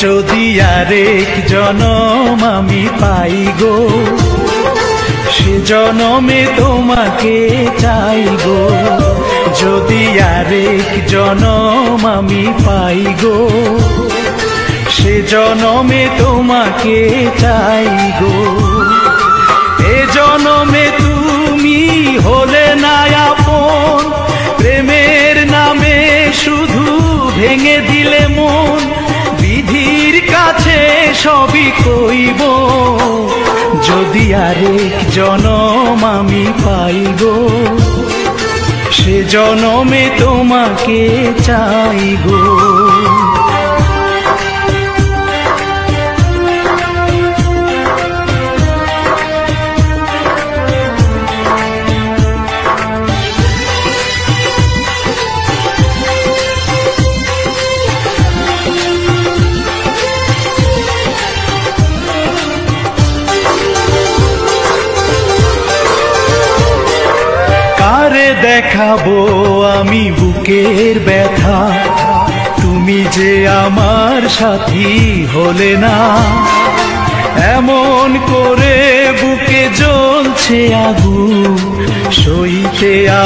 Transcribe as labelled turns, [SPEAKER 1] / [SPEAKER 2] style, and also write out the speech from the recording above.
[SPEAKER 1] যদি আরেক জনম আমি পাই গো, সে জনমে তোমাকে চাই গো। যদি আরেক জনম আমি পাই গো, সে জনমে তোমাকে চাই গো। এ জনমে তুমি হলে না আপন, প্রেমের নামে শুধু ভেঙে দিলে মন। বিধির কাছে সবই কইব, যদি আরেক জনম আমি পাই গো, সে জনমে তোমাকে চাই গো। কারে দেখাবো আমি বুকের ব্যথা, তুমি যে আমার সাথী হলে না। এমন করে বুকে জ্বলছে আগুন, সইতে আমি